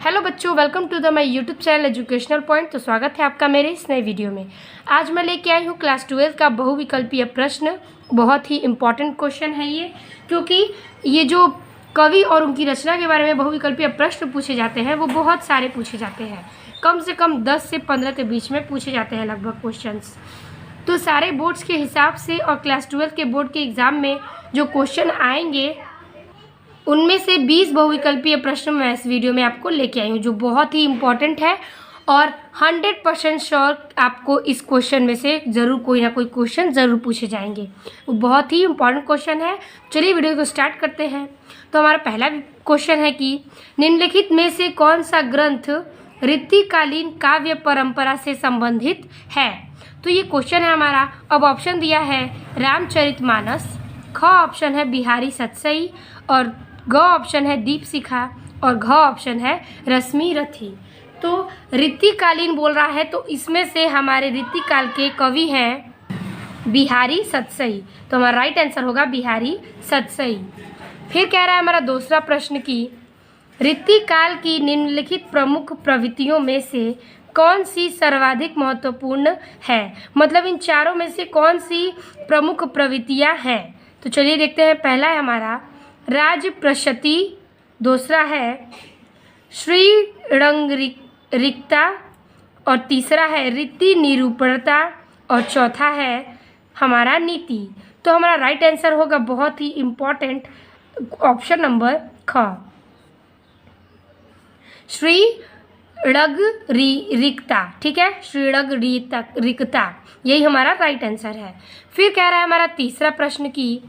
Hello बच्चों, welcome to the my YouTube channel educational point. तो स्वागत है आपका मेरे इस नए वीडियो में। आज मैं लेके आई हूँ क्लास 12 का बहुविकल्पीय प्रश्न। बहुत ही इम्पॉर्टेंट क्वेश्चन है ये, क्योंकि ये जो कवि और उनकी रचना के बारे में बहुविकल्पीय प्रश्न पूछे जाते हैं वो बहुत सारे पूछे जाते हैं। कम से कम 10 से 15 के बीच में पूछे जाते हैं लगभग क्वेश्चंस। तो सारे बोर्ड्स के हिसाब से और क्लास 12 के बोर्ड के एग्ज़ाम में जो क्वेश्चन आएंगे उनमें से 20 बहुविकल्पीय प्रश्न मैं इस वीडियो में आपको लेके आई हूँ, जो बहुत ही इम्पॉर्टेंट है और 100% श्योर आपको इस क्वेश्चन में से ज़रूर कोई ना कोई क्वेश्चन ज़रूर पूछे जाएंगे। वो बहुत ही इम्पॉर्टेंट क्वेश्चन है। चलिए वीडियो को स्टार्ट करते हैं। तो हमारा पहला क्वेश्चन है कि निम्नलिखित में से कौन सा ग्रंथ रीतिकालीन काव्य परंपरा से संबंधित है। तो ये क्वेश्चन है हमारा। अब ऑप्शन दिया है रामचरितमानस, ख ऑप्शन है बिहारी सतसई और ग ऑप्शन है दीपशिखा और घ ऑप्शन है रश्मि रथी। तो रीतिकालीन बोल रहा है, तो इसमें से हमारे रीतिकाल के कवि हैं बिहारी सतसई। तो हमारा राइट आंसर होगा बिहारी सतसई। फिर कह रहा है हमारा दूसरा प्रश्न की रीतिकाल की निम्नलिखित प्रमुख प्रवृत्तियों में से कौन सी सर्वाधिक महत्वपूर्ण है। मतलब इन चारों में से कौन सी प्रमुख प्रवृत्तियां हैं। तो चलिए देखते हैं। पहला है हमारा राजप्रशति, दूसरा है श्रीरंगरिकता और तीसरा है रीति निरूपणता और चौथा है हमारा नीति। तो हमारा राइट आंसर होगा बहुत ही इम्पोर्टेंट ऑप्शन नंबर ख, श्रीरंगरिकता। ठीक है, श्रीरंगरिकता यही हमारा राइट आंसर है। फिर कह रहा है हमारा तीसरा प्रश्न की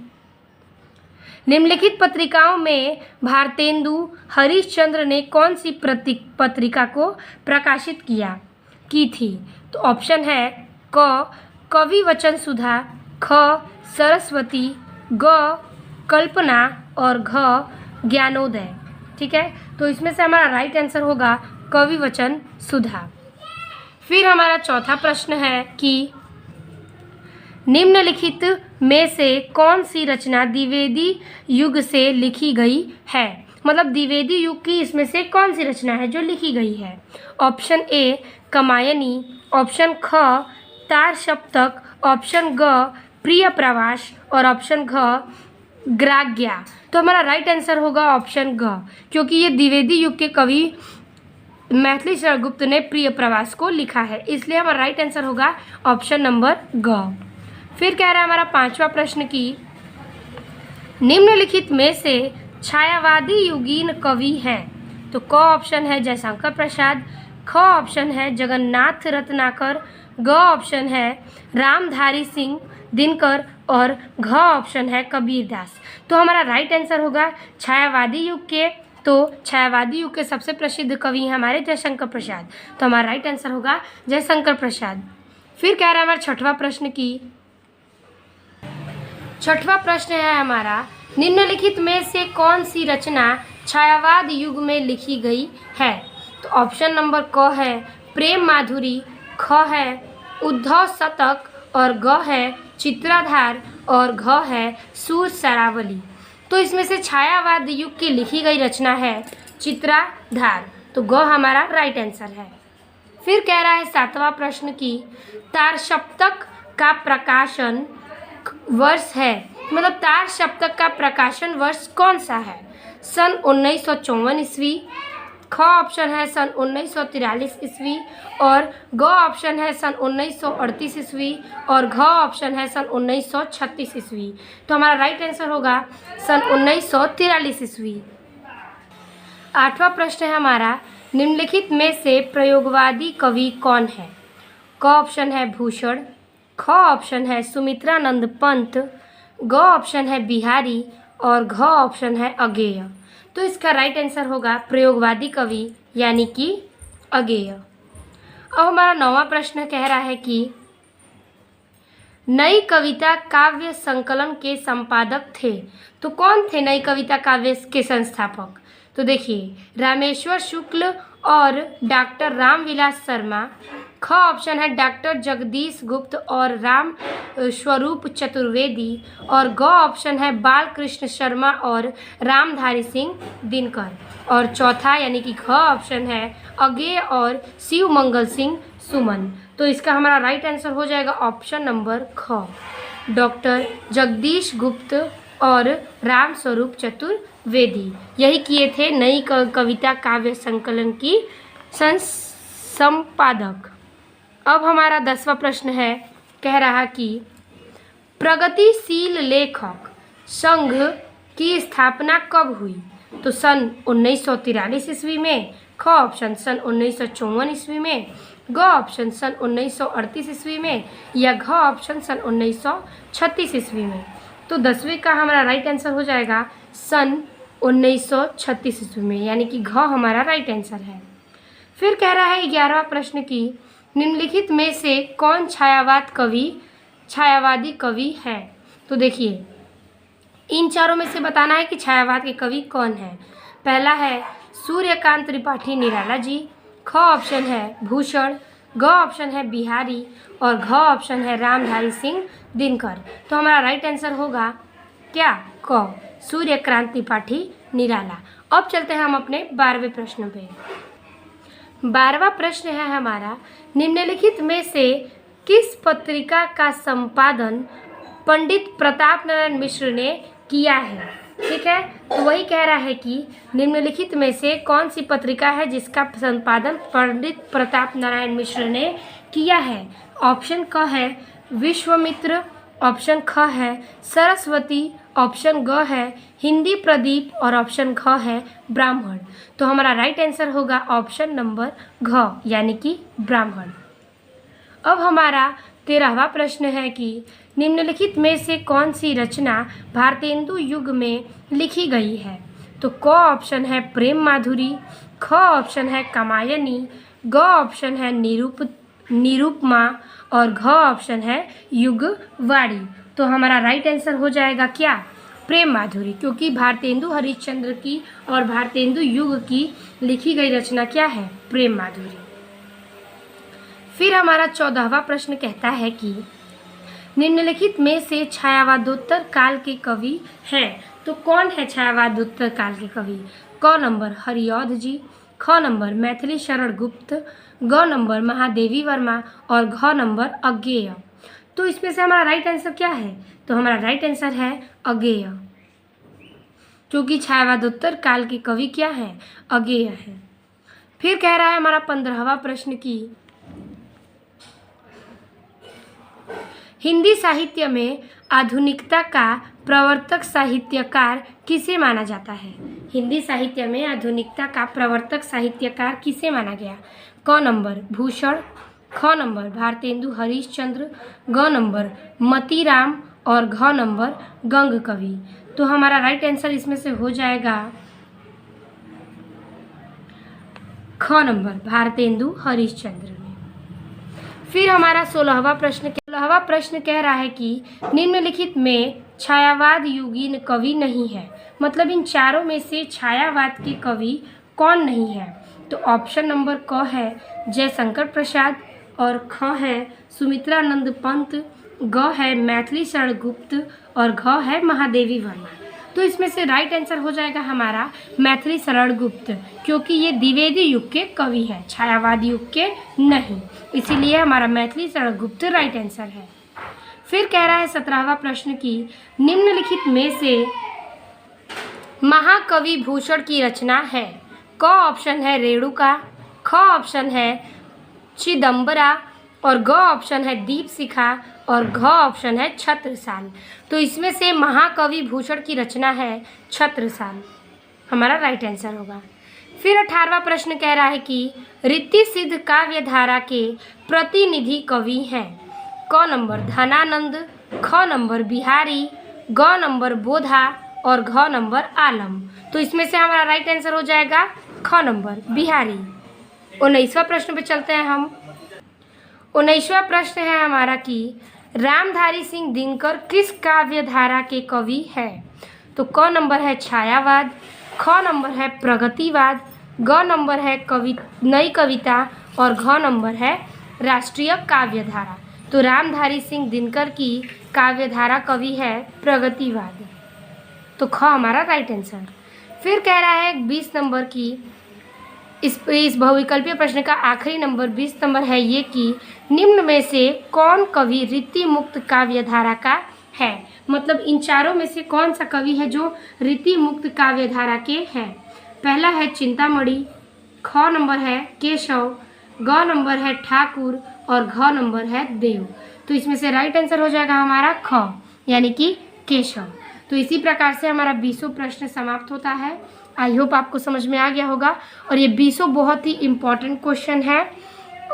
निम्नलिखित पत्रिकाओं में भारतेंदु हरिश्चंद्र ने कौन सी पत्रिका को प्रकाशित की थी। तो ऑप्शन है क कवि वचन सुधा, ख सरस्वती, ग कल्पना और घ ज्ञानोदय। ठीक है, तो इसमें से हमारा राइट आंसर होगा कवि वचन सुधा। फिर हमारा चौथा प्रश्न है कि निम्नलिखित में से कौन सी रचना द्विवेदी युग से लिखी गई है। मतलब द्विवेदी युग की इसमें से कौन सी रचना है जो लिखी गई है। ऑप्शन ए कामायनी, ऑप्शन ख तार सप्तक, ऑप्शन ग प्रिय प्रवास और ऑप्शन घ ग्राग्या। तो हमारा राइट आंसर होगा ऑप्शन ग, क्योंकि ये द्विवेदी युग के कवि मैथिली शरण गुप्त ने प्रिय प्रवास को लिखा है, इसलिए हमारा राइट आंसर होगा ऑप्शन नंबर ग। फिर कह रहा है हमारा पांचवा प्रश्न की निम्नलिखित में से छायावादी युगीन कवि हैं। तो क ऑप्शन है जयशंकर प्रसाद, ख ऑप्शन है जगन्नाथ रत्नाकर, ग ऑप्शन है रामधारी सिंह दिनकर और घ ऑप्शन है कबीरदास। तो हमारा राइट आंसर होगा छायावादी युग के। तो छायावादी युग के सबसे प्रसिद्ध कवि हैं हमारे जयशंकर प्रसाद। तो हमारा राइट आंसर होगा जयशंकर प्रसाद। फिर कह रहा है हमारा छठवां प्रश्न की छठवां प्रश्न है हमारा निम्नलिखित में से कौन सी रचना छायावाद युग में लिखी गई है। तो ऑप्शन नंबर क है प्रेम माधुरी, ख है उद्धव शतक और ग है चित्राधार और घ है सूर सरावली। तो इसमें से छायावाद युग की लिखी गई रचना है चित्राधार। तो ग हमारा राइट आंसर है। फिर कह रहा है सातवां प्रश्न की तार सप्तक का प्रकाशन वर्ष है। मतलब तार सप्तक का प्रकाशन वर्ष कौन सा है। सन 1954 ईस्वी, ख ऑप्शन है सन 1943 ईस्वी और ग ऑप्शन है सन 1938 ईस्वी और घ ऑप्शन है सन 1936 ईस्वी। तो हमारा राइट आंसर होगा सन 1943 ईस्वी। आठवां प्रश्न है हमारा निम्नलिखित में से प्रयोगवादी कवि कौन है। क ऑप्शन है भूषण, ख ऑप्शन है सुमित्रानंद पंत, ग ऑप्शन है बिहारी और घ ऑप्शन है अगेय। तो इसका राइट आंसर होगा प्रयोगवादी कवि यानी कि अगेय। अब हमारा नौवां प्रश्न कह रहा है कि नई कविता काव्य संकलन के संपादक थे। तो कौन थे नई कविता काव्य के संस्थापक। तो देखिए रामेश्वर शुक्ल और डॉक्टर रामविलास शर्मा, ख ऑप्शन है डॉक्टर जगदीश गुप्त और राम स्वरूप चतुर्वेदी, और ग ऑप्शन है बालकृष्ण शर्मा और रामधारी सिंह दिनकर, और चौथा यानी कि ख ऑप्शन है अज्ञेय और शिव मंगल सिंह सुमन। तो इसका हमारा राइट आंसर हो जाएगा ऑप्शन नंबर ख, डॉक्टर जगदीश गुप्त और राम स्वरूप चतुर्वेदी। यही किए थे नई कविता काव्य संकलन की संपादक। अब हमारा 10वां प्रश्न है, कह रहा कि प्रगतिशील लेखक संघ की स्थापना कब हुई? तो सन 1943 ईस्वी में, ख ऑप्शन सन 1954 ईस्वी में, ग ऑप्शन सन 1938 ईस्वी में, या घ ऑप्शन सन 1936 ईस्वी में। तो 10वीं का हमारा राइट आंसर हो जाएगा सन 1936 ईस्वी में, यानी कि घ हमारा राइट आंसर है। फिर कह रहा है 11वां प्रश्न की निम्नलिखित में से कौन छायावादी कवि है? तो देखिए इन चारों में से बताना है कि छायावाद के कवि कौन है। पहला है सूर्यकांत त्रिपाठी निराला जी, ख ऑप्शन है भूषण, ग ऑप्शन है बिहारी, और घ ऑप्शन है रामधारी सिंह दिनकर। तो हमारा राइट आंसर होगा क्या? क, सूर्यकांत त्रिपाठी निराला। अब चलते हैं हम अपने 12वें प्रश्न पे। 12वां प्रश्न है हमारा, निम्नलिखित में से किस पत्रिका का संपादन पंडित प्रताप नारायण मिश्र ने किया है? ठीक है, तो वही कह रहा है कि निम्नलिखित में से कौन सी पत्रिका है जिसका संपादन पंडित प्रताप नारायण मिश्र ने किया है। ऑप्शन क है विश्वामित्र, ऑप्शन ख है सरस्वती, ऑप्शन ग है हिंदी प्रदीप, और ऑप्शन घ है ब्राह्मण। तो हमारा राइट आंसर होगा ऑप्शन नंबर घ, यानी कि ब्राह्मण। अब हमारा 13वां प्रश्न है कि निम्नलिखित में से कौन सी रचना भारतेंदु युग में लिखी गई है? तो क ऑप्शन है प्रेम माधुरी, ख ऑप्शन है कामायनी, ग ऑप्शन है निरूपमा, और घ ऑप्शन है युगवाणी। तो हमारा राइट आंसर हो जाएगा क्या? प्रेम माधुरी, क्योंकि भारतेंदु हरिश्चंद्र की और भारतेंदु युग की लिखी गई रचना क्या है? प्रेम माधुरी। फिर हमारा 14वां प्रश्न कहता है कि निम्नलिखित में से छायावादोत्तर काल के कवि हैं। तो कौन है छायावादोत्तर काल के कवि? क नंबर हरिऔध जी, ख नंबर मैथिली शरण गुप्त, ग नंबर महादेवी वर्मा, और घ नंबर अज्ञेय। तो इसमें से हमारा राइट आंसर क्या है? तो हमारा राइट आंसर है अज्ञेय, क्योंकि छायावादोत्तर काल के कवि क्या है? अज्ञेय है। फिर कह रहा है हमारा 15वां प्रश्न की हिंदी साहित्य में आधुनिकता का प्रवर्तक साहित्यकार किसे माना जाता है? हिंदी साहित्य में आधुनिकता का प्रवर्तक साहित्यकार किसे माना गया? क नंबर भूषण, ख नंबर भारतेंदु हरिश्चंद्र, ग नंबर मतीराम, और घ नंबर गंग कवि। तो हमारा राइट आंसर इसमें से हो जाएगा ख नंबर भारतेंदु हरिश्चंद्र। फिर हमारा 16वां प्रश्न कह रहा है कि निम्नलिखित में छायावाद युगीन कवि नहीं है। मतलब इन चारों में से छायावाद के कवि कौन नहीं है? तो ऑप्शन नंबर क है जयशंकर प्रसाद, और ख है सुमित्रानंद पंत, ग है मैथिली शरण गुप्त, और घ है महादेवी वर्मा। तो इसमें से राइट आंसर हो जाएगा हमारा मैथिली शरण गुप्त, क्योंकि ये द्विवेदी युग के कवि हैं, छायावाद युग के नहीं, इसीलिए हमारा मैथिली शरण गुप्त राइट आंसर है। फिर कह रहा है 17वां प्रश्न की निम्नलिखित में से महाकवि भूषण की रचना है। क ऑप्शन है रेणुका, ख ऑप्शन है चिदम्बरा, और ग ऑप्शन है दीपशिखा, और घ ऑप्शन है छत्रसाल। तो इसमें से महाकवि भूषण की रचना है छत्रसाल, हमारा राइट आंसर होगा। फिर 18वां प्रश्न कह रहा है कि रीति सिद्ध काव्य धारा के प्रतिनिधि कवि हैं। क नंबर धनानंद, ख नंबर बिहारी, ग नंबर बोधा, और घ नंबर आलम। तो इसमें से हमारा राइट आंसर हो जाएगा ख नंबर बिहारी। 19वां प्रश्न पे चलते हैं हम। 19वां प्रश्न है हमारा कि रामधारी सिंह दिनकर किस काव्य धारा के कवि है? तो क नंबर है छायावाद, ख नंबर है प्रगतिवाद, ग नंबर है नई कविता, और घ नंबर है राष्ट्रीय काव्यधारा? तो रामधारी सिंह दिनकर की काव्यधारा कवि है प्रगतिवाद। तो ख हमारा राइट आंसर। फिर कह रहा है 20 नंबर की इस बहुविकल्पीय प्रश्न का आखिरी नंबर 20 नंबर है ये कि निम्न में से कौन कवि रीति मुक्त काव्यधारा का है? मतलब इन चारों में से कौन सा कवि है जो रीति मुक्त काव्यधारा के हैं? पहला है चिंतामणि, ख नंबर है केशव, ग नंबर है ठाकुर और घ नंबर है देव। तो इसमें से राइट आंसर हो जाएगा हमारा ख यानी कि केशव। तो इसी प्रकार से हमारा 20 प्रश्न समाप्त होता है। आई होप आपको समझ में आ गया होगा और ये 20 बहुत ही इम्पॉर्टेंट क्वेश्चन है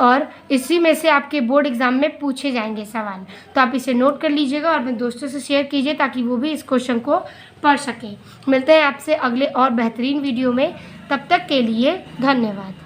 और इसी में से आपके बोर्ड एग्जाम में पूछे जाएंगे सवाल। तो आप इसे नोट कर लीजिएगा और अपने दोस्तों से शेयर कीजिए ताकि वो भी इस क्वेश्चन को पढ़ सकें। मिलते हैं आपसे अगले और बेहतरीन वीडियो में, तब तक के लिए धन्यवाद।